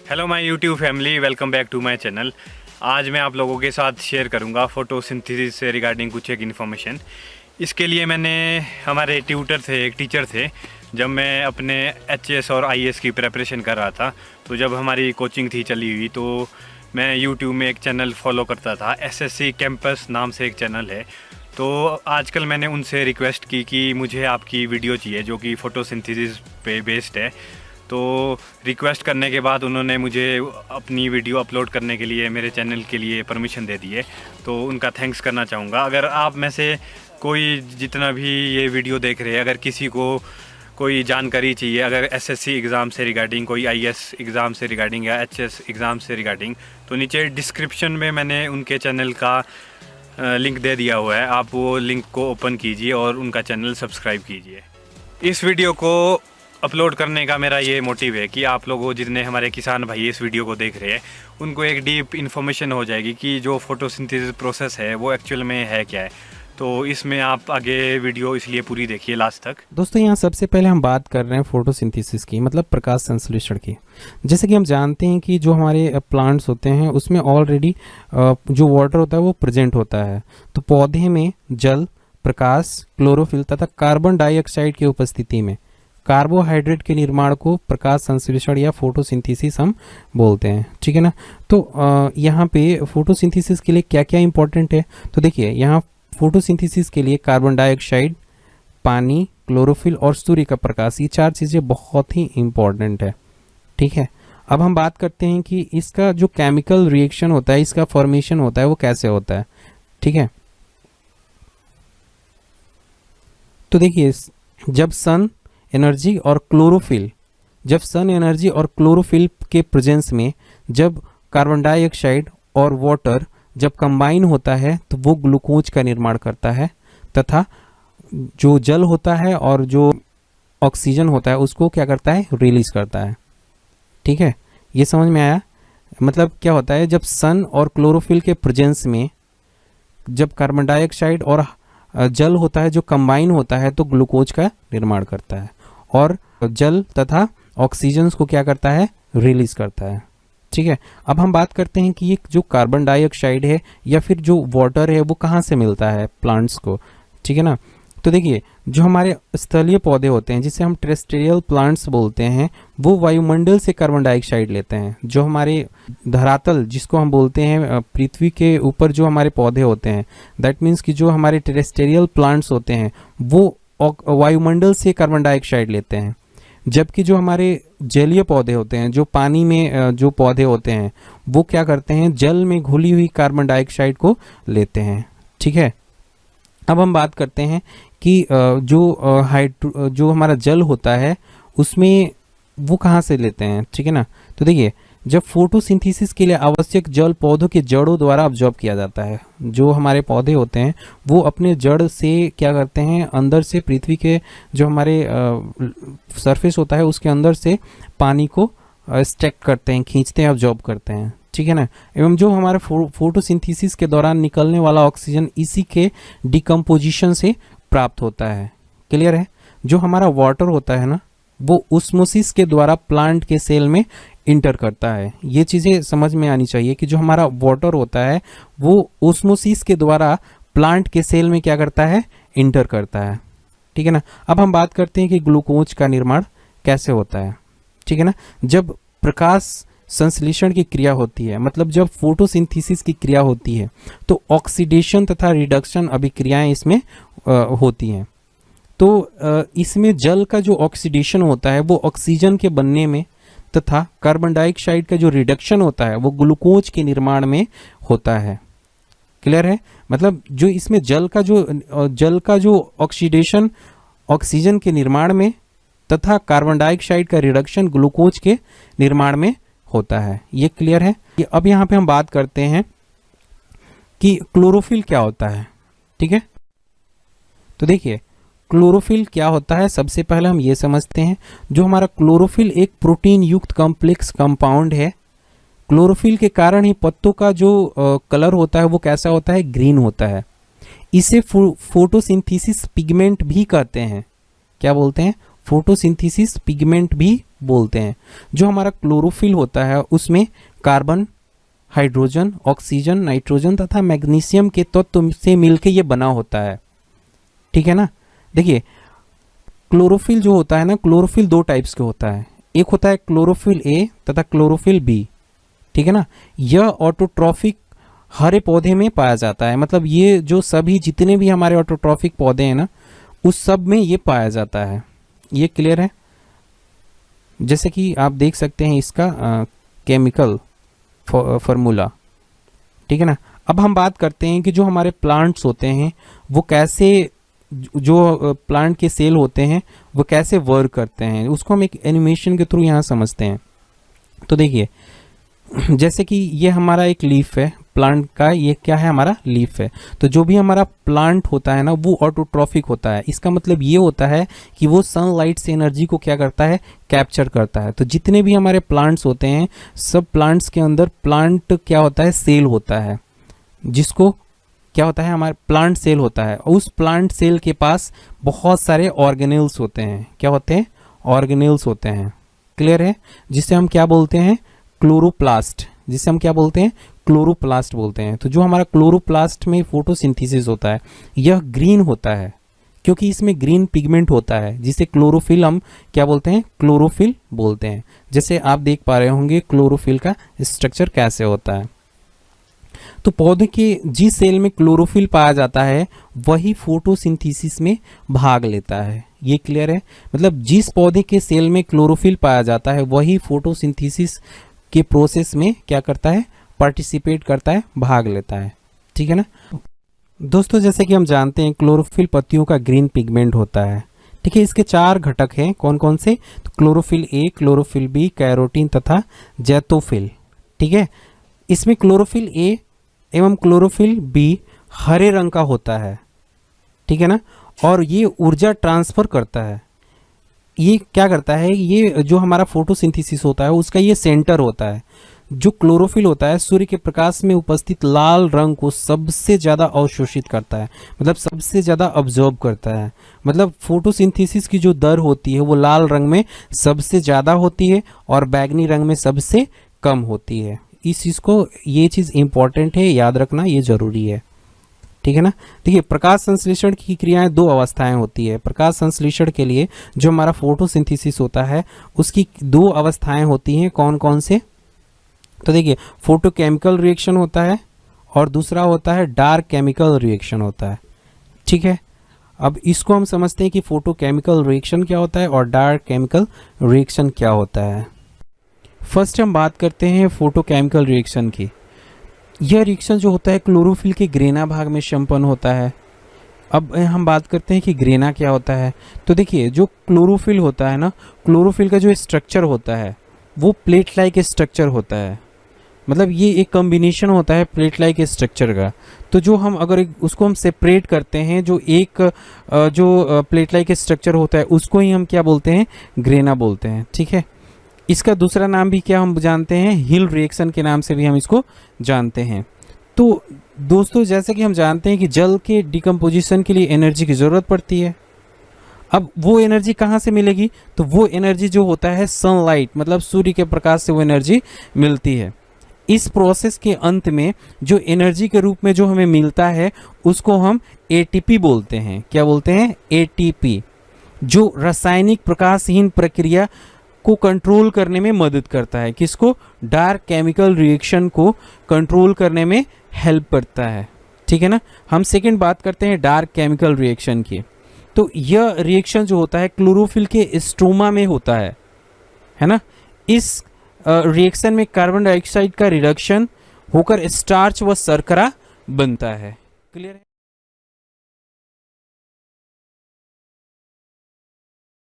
Hello my YouTube family, welcome back to my channel. आज मैं आप लोगों के साथ शेयर करूंगा फोटोसिंथेसिस से रिगार्डिंग कुछ एक इन्फॉर्मेशन। इसके लिए मैंने हमारे एक टीचर थे जब मैं अपने एचएस और आईएएस की प्रिपरेशन कर रहा था। तो जब हमारी कोचिंग थी चली हुई तो मैं यूट्यूब में एक चैनल फॉलो करता था, एसएससी कैंपस नाम से एक चैनल है। तो आजकल मैंने उनसे रिक्वेस्ट की कि मुझे आपकी वीडियो चाहिए जो कि फ़ोटोसिंथेसिस पे बेस्ड है। तो रिक्वेस्ट करने के बाद उन्होंने मुझे अपनी वीडियो अपलोड करने के लिए मेरे चैनल के लिए परमिशन दे दी है, तो उनका थैंक्स करना चाहूँगा। अगर आप में से कोई जितना भी ये वीडियो देख रहे हैं, अगर किसी को कोई जानकारी चाहिए, अगर एसएससी एग्ज़ाम से रिगार्डिंग, कोई आईएएस एग्ज़ाम से रिगार्डिंग या एचएस एग्ज़ाम से रिगार्डिंग, तो नीचे डिस्क्रिप्शन में मैंने उनके चैनल का लिंक दे दिया हुआ है। आप वो लिंक को ओपन कीजिए और उनका चैनल सब्सक्राइब कीजिए। इस वीडियो को अपलोड करने का मेरा ये मोटिव है कि आप लोगों, जितने हमारे किसान भाई इस वीडियो को देख रहे हैं, उनको एक डीप इन्फॉर्मेशन हो जाएगी कि जो फोटोसिंथेसिस प्रोसेस है वो एक्चुअल में है क्या है। तो इसमें आप आगे वीडियो इसलिए पूरी देखिए लास्ट तक। दोस्तों यहाँ सबसे पहले हम बात कर रहे हैं फोटोसिंथेसिस की, मतलब प्रकाश संश्लेषण की। जैसे कि हम जानते हैं कि जो हमारे प्लांट्स होते हैं उसमें ऑलरेडी जो वाटर होता है वो प्रेजेंट होता है। तो पौधे में जल, प्रकाश, क्लोरोफिल तथा कार्बन डाइऑक्साइड की उपस्थिति में कार्बोहाइड्रेट के निर्माण को प्रकाश संश्लेषण या फोटोसिंथेसिस हम बोलते हैं, ठीक है ना। तो यहाँ पे फोटोसिंथेसिस के लिए क्या क्या इंपॉर्टेंट है, तो देखिए यहाँ फोटोसिंथेसिस के लिए कार्बन डाइऑक्साइड, पानी, क्लोरोफिल और सूर्य का प्रकाश, ये चार चीज़ें बहुत ही इंपॉर्टेंट है, ठीक है। अब हम बात करते हैं कि इसका जो केमिकल रिएक्शन होता है, इसका फॉर्मेशन होता है वो कैसे होता है, ठीक है। तो देखिए जब सन एनर्जी और क्लोरोफिल के प्रेजेंस में जब कार्बन डाइऑक्साइड और वाटर जब कंबाइन होता है तो वो ग्लूकोज का निर्माण करता है, तथा जो जल होता है और जो ऑक्सीजन होता है उसको क्या करता है, रिलीज करता है, ठीक है। ये समझ में आया? मतलब क्या होता है, जब सन और क्लोरोफिल के प्रेजेंस में जब कार्बन डाइऑक्साइड और जल होता है जो कंबाइन होता है तो ग्लूकोज का निर्माण करता है, और जल तथा ऑक्सीजन को क्या करता है, रिलीज करता है, ठीक है। अब हम बात करते हैं कि ये जो कार्बन डाइऑक्साइड है या फिर जो वाटर है वो कहाँ से मिलता है प्लांट्स को, ठीक है ना। तो देखिए जो हमारे स्थलीय पौधे होते हैं जिसे हम टेरेस्ट्रियल प्लांट्स बोलते हैं, वो वायुमंडल से कार्बन डाइऑक्साइड लेते हैं। जो हमारे धरातल जिसको हम बोलते हैं पृथ्वी के ऊपर जो हमारे पौधे होते हैं, दैट मीन्स कि जो हमारे टेरेस्ट्रियल प्लांट्स होते हैं वो वायुमंडल से कार्बन डाइऑक्साइड लेते हैं, जबकि जो हमारे जलीय पौधे होते हैं, जो पानी में जो पौधे होते हैं, वो क्या करते हैं, जल में घुली हुई कार्बन डाइऑक्साइड को लेते हैं, ठीक है। अब हम बात करते हैं कि जो हमारा जल होता है उसमें वो कहाँ से लेते हैं, ठीक है ना। तो देखिए जब फोटोसिंथेसिस के लिए आवश्यक जल पौधों के जड़ों द्वारा अब्जॉर्ब किया जाता है। जो हमारे पौधे होते हैं वो अपने जड़ से क्या करते हैं, अंदर से पृथ्वी के जो हमारे सरफेस होता है उसके अंदर से पानी को स्टैक करते हैं, खींचते हैं, अब्जॉर्ब करते हैं, ठीक है ना। एवं जो हमारे फोटोसिंथेसिस के दौरान निकलने वाला ऑक्सीजन इसी के डिकम्पोजिशन से प्राप्त होता है। क्लियर है? जो हमारा वाटर होता है ना वो ऑस्मोसिस के द्वारा प्लांट के सेल में इंटर करता है। ये चीज़ें समझ में आनी चाहिए कि जो हमारा वाटर होता है वो ऑस्मोसिस के द्वारा प्लांट के सेल में क्या करता है, इंटर करता है, ठीक है ना। अब हम बात करते हैं कि ग्लूकोज का निर्माण कैसे होता है, ठीक है ना। जब प्रकाश संश्लेषण की क्रिया होती है, मतलब जब फोटोसिंथेसिस की क्रिया होती है, तो ऑक्सीडेशन तथा रिडक्शन अभिक्रियाएं इसमें होती हैं। तो इसमें जल का जो ऑक्सीडेशन होता है वो ऑक्सीजन के बनने में, तथा कार्बन डाइऑक्साइड का जो रिडक्शन होता है वो ग्लूकोज के निर्माण में होता है। क्लियर है? मतलब जो इसमें जल का जो ऑक्सीडेशन ऑक्सीजन के निर्माण में तथा कार्बन डाइऑक्साइड का रिडक्शन ग्लूकोज के निर्माण में होता है। ये क्लियर है? अब यहाँ पे हम बात करते हैं कि क्लोरोफिल क्या होता है, ठीक है। तो देखिए क्लोरोफिल क्या होता है, सबसे पहले हम ये समझते हैं। जो हमारा क्लोरोफिल एक प्रोटीन युक्त कॉम्प्लेक्स कंपाउंड है। क्लोरोफिल के कारण ही पत्तों का जो कलर होता है वो कैसा होता है, ग्रीन होता है। इसे फोटोसिंथेसिस पिगमेंट भी कहते हैं। क्या बोलते हैं? फोटोसिंथेसिस पिगमेंट भी बोलते हैं। जो हमारा क्लोरोफिल होता है उसमें कार्बन, हाइड्रोजन, ऑक्सीजन, नाइट्रोजन तथा मैग्नीशियम के तत्व से मिलकर ये बना होता है, ठीक है ना। देखिए क्लोरोफिल जो होता है ना, क्लोरोफिल दो टाइप्स के होता है, एक होता है क्लोरोफिल ए तथा क्लोरोफिल बी, ठीक है ना। यह ऑटोट्रॉफिक हरे पौधे में पाया जाता है, मतलब ये जो सभी जितने भी हमारे ऑटोट्रॉफिक पौधे हैं ना उस सब में ये पाया जाता है। ये क्लियर है। जैसे कि आप देख सकते हैं इसका केमिकल फॉर्मूला, ठीक है ना। अब हम बात करते हैं कि जो हमारे प्लांट्स होते हैं वो कैसे, जो प्लांट के सेल होते हैं वो कैसे वर्क करते हैं, उसको हम एक एनिमेशन के थ्रू यहाँ समझते हैं। तो देखिए जैसे कि ये हमारा एक लीफ है प्लांट का, ये क्या है हमारा लीफ है। तो जो भी हमारा प्लांट होता है ना वो ऑटोट्रॉफिक होता है। इसका मतलब ये होता है कि वो सनलाइट से एनर्जी को क्या करता है, कैप्चर करता है। तो जितने भी हमारे प्लांट्स होते हैं सब प्लांट्स के अंदर प्लांट क्या होता है, सेल होता है, जिसको क्या होता है हमारे प्लांट सेल होता है। उस प्लांट सेल के पास बहुत सारे ऑर्गेनेल्स होते हैं। क्या होते हैं, ऑर्गेनेल्स होते हैं, क्लियर है। जिसे हम क्या बोलते हैं, क्लोरोप्लास्ट, जिसे हम क्या बोलते हैं, क्लोरोप्लास्ट बोलते हैं। तो जो हमारा क्लोरोप्लास्ट में फोटोसिंथेसिस होता है यह ग्रीन होता है क्योंकि इसमें ग्रीन पिगमेंट होता है, जिसे क्लोरोफिल हम क्या बोलते हैं, क्लोरोफिल बोलते हैं। जैसे आप देख पा रहे होंगे क्लोरोफिल का स्ट्रक्चर कैसे होता है। तो पौधे के जिस सेल में क्लोरोफिल पाया जाता है वही फोटोसिंथेसिस में भाग लेता है। ये क्लियर है। मतलब जिस पौधे के सेल में क्लोरोफिल पाया जाता है वही फोटोसिंथेसिस के प्रोसेस में क्या करता है, पार्टिसिपेट करता है, भाग लेता है, ठीक है ना। दोस्तों जैसे कि हम जानते हैं क्लोरोफिल पत्तियों का ग्रीन पिगमेंट होता है, ठीक है। इसके 4 घटक हैं, कौन कौन से, तो chlorophyll A, chlorophyll B, carotene तथा जैतोफिल, ठीक है। इसमें क्लोरोफिल ए एवं क्लोरोफिल बी हरे रंग का होता है, ठीक है ना, और ये ऊर्जा ट्रांसफर करता है। ये क्या करता है, ये जो हमारा फोटोसिंथेसिस होता है उसका ये सेंटर होता है। जो क्लोरोफिल होता है सूर्य के प्रकाश में उपस्थित लाल रंग को सबसे ज़्यादा अवशोषित करता है, मतलब सबसे ज़्यादा ऑब्जर्व करता है। मतलब फोटोसिंथेसिस की जो दर होती है वो लाल रंग में सबसे ज़्यादा होती है और बैगनी रंग में सबसे कम होती है। इस चीज़ को, ये चीज़ इंपॉर्टेंट है, याद रखना ये ज़रूरी है, ठीक है ना। देखिए प्रकाश संश्लेषण की क्रियाएं 2 अवस्थाएं होती है। प्रकाश संश्लेषण के लिए जो हमारा फोटोसिंथेसिस होता है उसकी 2 अवस्थाएं होती हैं, कौन कौन से, तो देखिए फोटोकेमिकल रिएक्शन होता है और दूसरा होता है डार्क केमिकल रिएक्शन होता है, ठीक है। अब इसको हम समझते हैं कि फोटोकेमिकल रिएक्शन क्या होता है और डार्क केमिकल रिएक्शन क्या होता है। फर्स्ट हम बात करते हैं फोटोकेमिकल रिएक्शन की। यह रिएक्शन जो होता है क्लोरोफिल के ग्रेना भाग में संपन्न होता है। अब हम बात करते हैं कि ग्रेना क्या होता है। तो देखिए जो क्लोरोफिल होता है ना, क्लोरोफिल का जो स्ट्रक्चर होता है वो प्लेट लाइक स्ट्रक्चर होता है। मतलब ये एक कॉम्बिनेशन होता है प्लेट लाइक स्ट्रक्चर का। तो जो हम अगर उसको हम सेपरेट करते हैं, जो एक जो प्लेट लाइक स्ट्रक्चर होता है उसको ही हम क्या बोलते हैं, ग्रेना बोलते हैं, ठीक है। इसका दूसरा नाम भी क्या हम जानते हैं, हिल रिएक्शन के नाम से भी हम इसको जानते हैं। तो दोस्तों जैसे कि हम जानते हैं कि जल के डिकम्पोजिशन के लिए एनर्जी की ज़रूरत पड़ती है। अब वो एनर्जी कहाँ से मिलेगी, तो वो एनर्जी जो होता है सनलाइट, मतलब सूर्य के प्रकाश से वो एनर्जी मिलती है। इस प्रोसेस के अंत में जो एनर्जी के रूप में जो हमें मिलता है उसको हम एटीपी बोलते हैं। क्या बोलते हैं, एटीपी, जो रासायनिक प्रकाशहीन प्रक्रिया को कंट्रोल करने में मदद करता है। किसको, डार्क केमिकल रिएक्शन को कंट्रोल करने में हेल्प करता है, ठीक है ना। हम सेकंड बात करते हैं डार्क केमिकल रिएक्शन की। तो यह रिएक्शन जो होता है क्लोरोफिल के स्ट्रोमा में होता है ना। इस रिएक्शन में कार्बन डाइऑक्साइड का रिडक्शन होकर स्टार्च व शर्करा बनता है। क्लियर है।